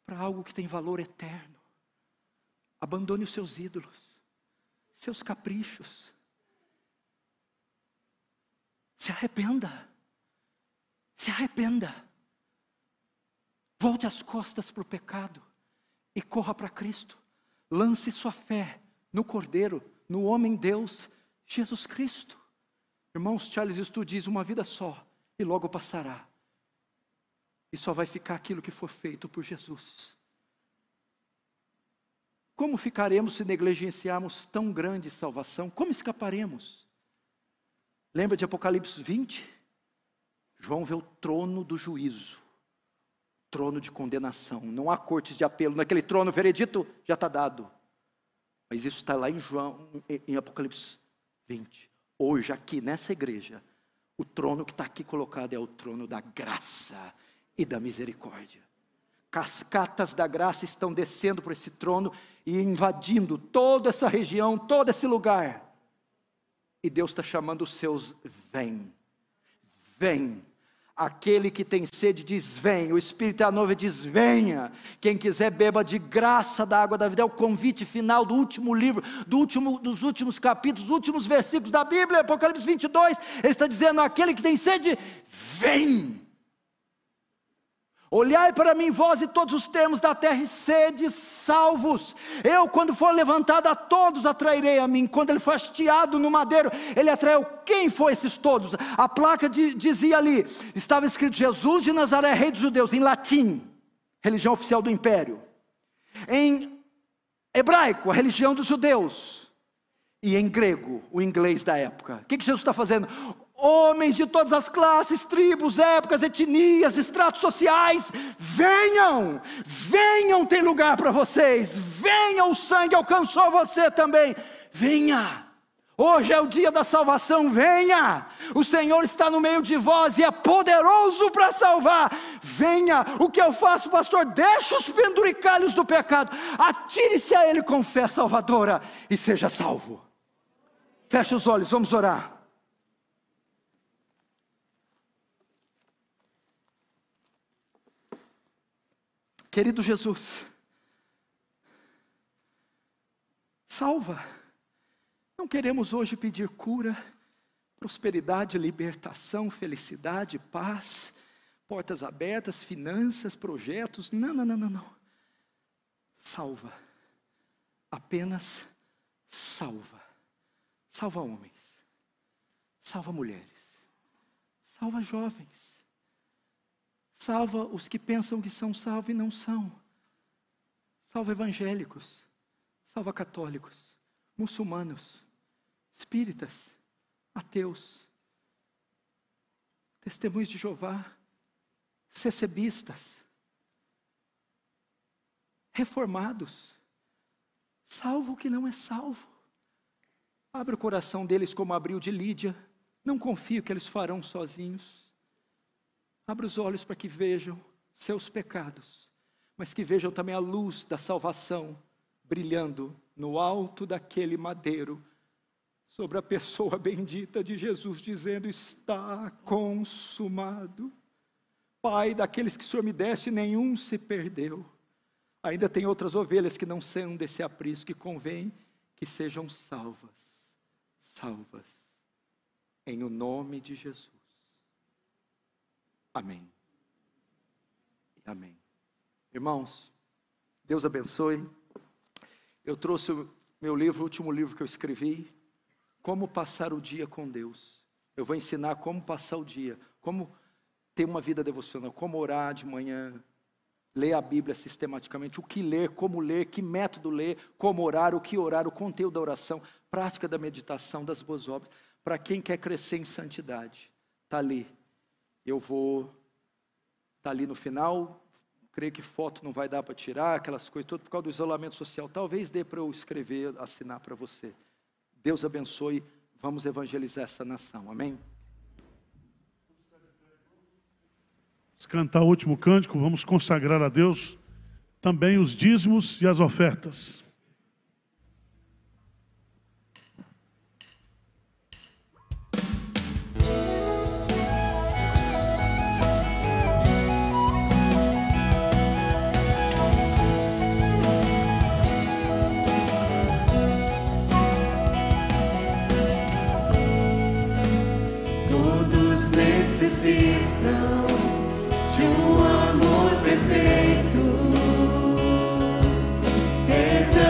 para algo que tem valor eterno? Abandone os seus ídolos, seus caprichos. Se arrependa. Se arrependa. Volte as costas para o pecado e corra para Cristo. Lance sua fé no Cordeiro, no homem Deus, Jesus Cristo. Irmãos, Charles Stu diz, uma vida só, e logo passará. E só vai ficar aquilo que for feito por Jesus. Como ficaremos se negligenciarmos tão grande salvação? Como escaparemos? Lembra de Apocalipse 20? João vê o trono do juízo, trono de condenação. Não há cortes de apelo, naquele trono o veredito já está dado. Mas isso está lá em Apocalipse 20. Hoje, aqui nessa igreja, o trono que está aqui colocado é o trono da graça e da misericórdia. Cascatas da graça estão descendo por esse trono e invadindo toda essa região, todo esse lugar. E Deus está chamando os seus, vem, vem. Aquele que tem sede diz, vem. O Espírito da noiva diz, venha. Quem quiser beba de graça da água da vida. É o convite final do último livro, dos últimos capítulos, dos últimos versículos da Bíblia, Apocalipse 22. Ele está dizendo, aquele que tem sede, vem. Olhai para mim, vós e todos os termos da terra, e sede salvos. Eu, quando for levantado, a todos atrairei a mim. Quando ele foi hasteado no madeiro, ele atraiu. Quem foi esses todos? A placa dizia ali, estava escrito Jesus de Nazaré, rei dos judeus, em latim, religião oficial do império. Em hebraico, a religião dos judeus. E em grego, o inglês da época. O que Jesus está fazendo? Homens de todas as classes, tribos, épocas, etnias, estratos sociais, venham, venham, tem lugar para vocês, venham, o sangue alcançou você também, venha, hoje é o dia da salvação, venha, o Senhor está no meio de vós e é poderoso para salvar, venha. O que eu faço, pastor? Deixa os penduricalhos do pecado, atire-se a Ele com fé salvadora e seja salvo. Feche os olhos, vamos orar. Querido Jesus, salva. Não queremos hoje pedir cura, prosperidade, libertação, felicidade, paz, portas abertas, finanças, projetos. Não. Salva. Apenas salva. Salva homens. Salva mulheres. Salva jovens. Salva os que pensam que são salvos e não são. Salva evangélicos. Salva católicos. Muçulmanos. Espíritas. Ateus. Testemunhos de Jeová. Cecebistas. Reformados. Salva o que não é salvo. Abre o coração deles como abriu de Lídia. Não confio que eles farão sozinhos. Abra os olhos para que vejam seus pecados, mas que vejam também a luz da salvação brilhando no alto daquele madeiro, sobre a pessoa bendita de Jesus, dizendo, está consumado. Pai, daqueles que o Senhor me deste, nenhum se perdeu. Ainda tem outras ovelhas que não são desse aprisco, que convém que sejam salvas, salvas, em o nome de Jesus. Amém. Amém. Irmãos, Deus abençoe. Eu trouxe o meu livro, o último livro que eu escrevi, Como Passar o Dia com Deus. Eu vou ensinar como passar o dia, como ter uma vida devocional, como orar de manhã, ler a Bíblia sistematicamente, o que ler, como ler, que método ler, como orar, o que orar, o conteúdo da oração, prática da meditação, das boas obras, para quem quer crescer em santidade. Está ali. Eu vou estar ali no final, creio que foto não vai dar para tirar, aquelas coisas todas, por causa do isolamento social. Talvez dê para eu escrever, assinar para você. Deus abençoe, vamos evangelizar essa nação, amém? Vamos cantar o último cântico, vamos consagrar a Deus também os dízimos e as ofertas. Necessitam de um amor perfeito, perdão.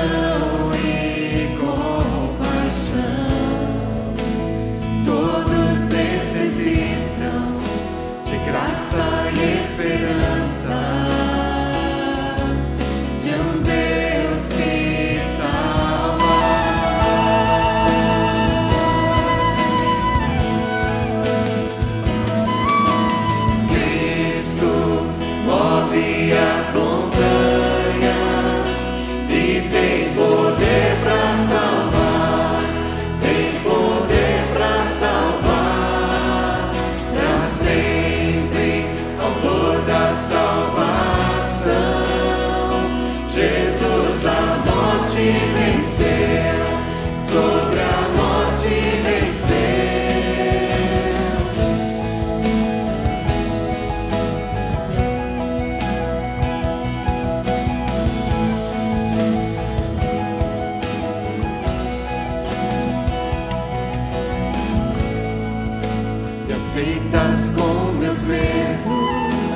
conflitas com meus medos,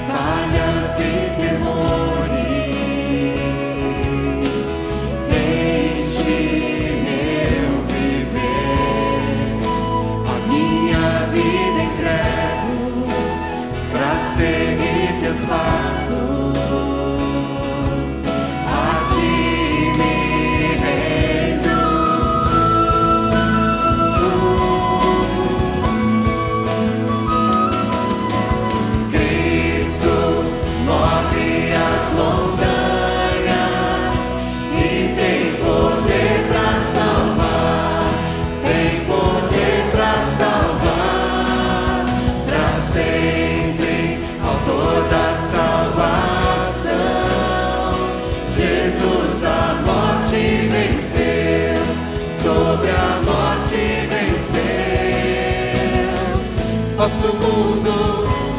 falhas e temores. Deixe-me eu viver, a minha vida entrego pra seguir teus passos. A ti me rendo. Cristo move as montanhas e tem poder pra salvar, tem poder pra salvar, pra sempre, autor da salvação. Jesus a morte venceu, sobre a morte venceu. Nosso mundo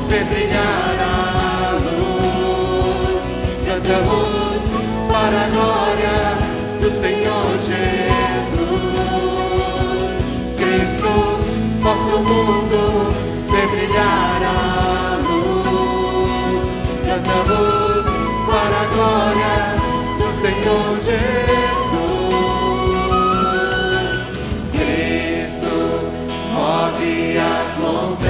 vê brilhar a luz, cantamos para a glória do Senhor Jesus. Cristo, nosso mundo vê brilhar a luz, cantamos para a glória do Senhor Jesus. Cristo move as montanhas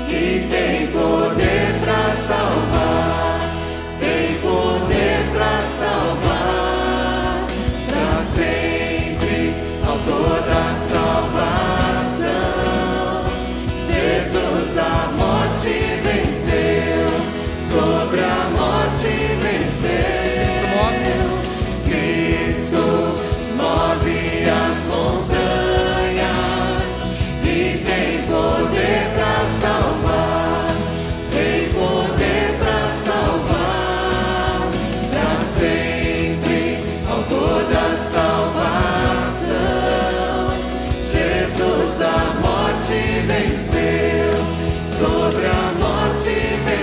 e tem poder pra salvar, tem poder pra salvar, pra sempre, autor da salvação. Jesus a morte venceu, sobre a morte venceu. Cristo move as montanhas e tem poder pra salvar, tem poder pra salvar, pra sempre, autor da salvação. Jesus a morte venceu, sobre a morte venceu.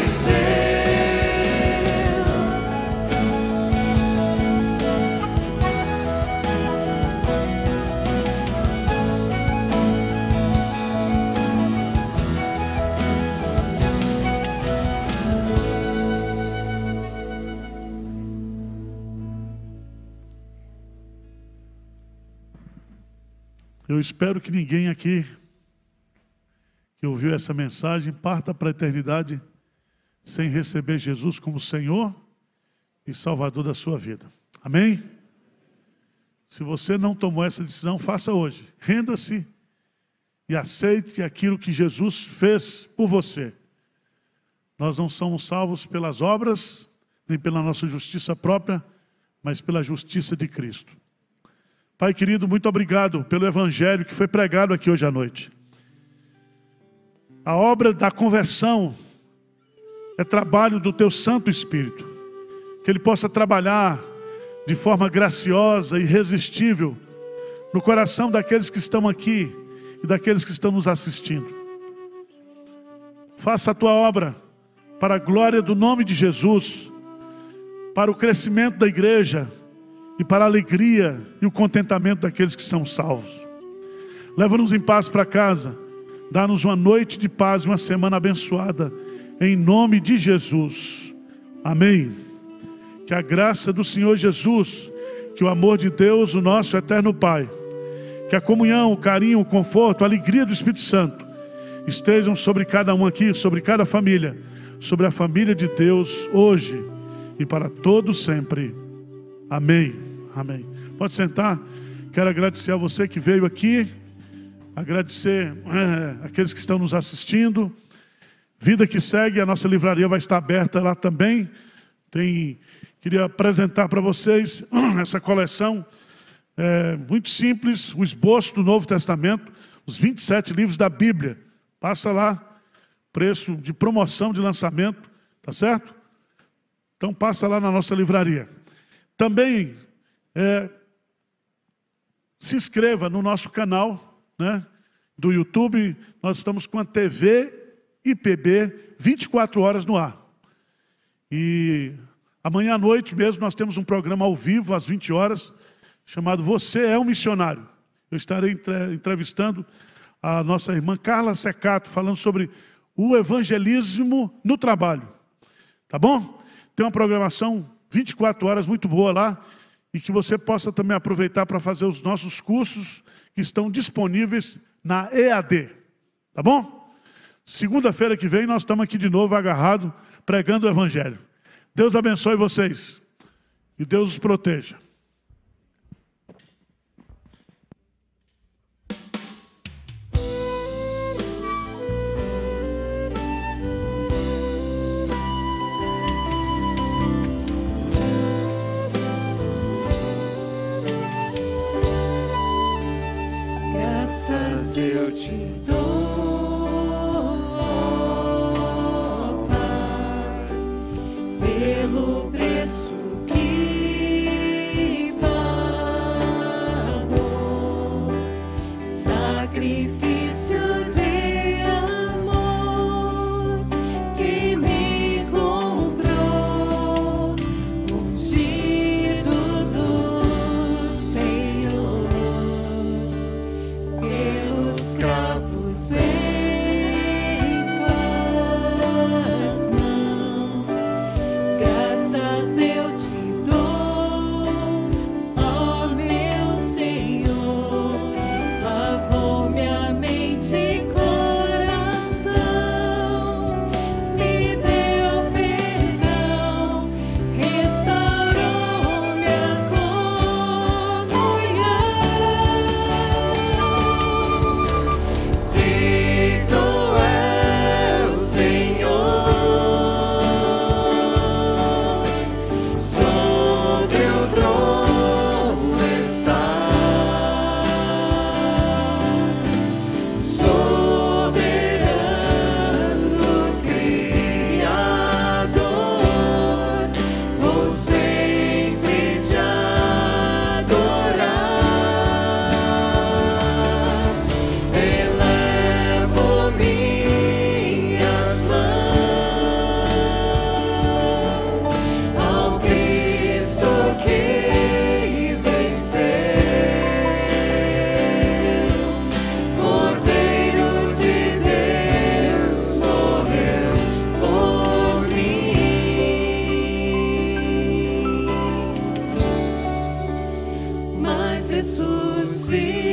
Eu espero que ninguém aqui que ouviu essa mensagem parta para a eternidade sem receber Jesus como Senhor e Salvador da sua vida. Amém? Se você não tomou essa decisão, faça hoje. Renda-se e aceite aquilo que Jesus fez por você. Nós não somos salvos pelas obras, nem pela nossa justiça própria, mas pela justiça de Cristo. Pai querido, muito obrigado pelo evangelho que foi pregado aqui hoje à noite. A obra da conversão é trabalho do teu Santo Espírito. Que ele possa trabalhar de forma graciosa e irresistível no coração daqueles que estão aqui e daqueles que estão nos assistindo. Faça a tua obra para a glória do nome de Jesus, para o crescimento da igreja e para a alegria e o contentamento daqueles que são salvos. Leva-nos em paz para casa. Dá-nos uma noite de paz, uma semana abençoada, em nome de Jesus. Amém. Que a graça do Senhor Jesus, que o amor de Deus, o nosso eterno Pai, que a comunhão, o carinho, o conforto, a alegria do Espírito Santo estejam sobre cada um aqui, sobre cada família, sobre a família de Deus, hoje e para todos sempre. Amém. Amém. Pode sentar. Quero agradecer a você que veio aqui. Agradecer aqueles que estão nos assistindo. Vida que segue, a nossa livraria vai estar aberta lá também. Queria apresentar para vocês essa coleção muito simples, o esboço do Novo Testamento, os 27 livros da Bíblia. Passa lá, preço de promoção de lançamento, tá certo? Então passa lá na nossa livraria. Também se inscreva no nosso canal, né, do YouTube. Nós estamos com a TV IPB 24 horas no ar. E amanhã à noite mesmo nós temos um programa ao vivo às 20 horas, chamado Você é um Missionário. Eu estarei entrevistando a nossa irmã Carla Secato, falando sobre o evangelismo no trabalho. Tá bom? Tem uma programação 24 horas muito boa lá, e que você possa também aproveitar para fazer os nossos cursos que estão disponíveis na EAD. Tá bom? Segunda-feira que vem nós estamos aqui de novo agarrados, pregando o evangelho. Deus abençoe vocês e Deus os proteja. Graças eu te dou, ó Pai, pelo preço que pagou, sacrifício de amor que me comprou, ungido do Senhor, pelos cravos em tuas mãos. Graças eu te dou, ó meu Senhor, lavou minha mente e coração, me deu perdão, restaurou minha comunhão. Dito é o Senhor, sobre o trono está, soberano Criador, vou sempre te adorar. Elevo minhas mãos ao Cristo que venceu, Cordeiro de Deus morreu por mim, mas ressuscitou.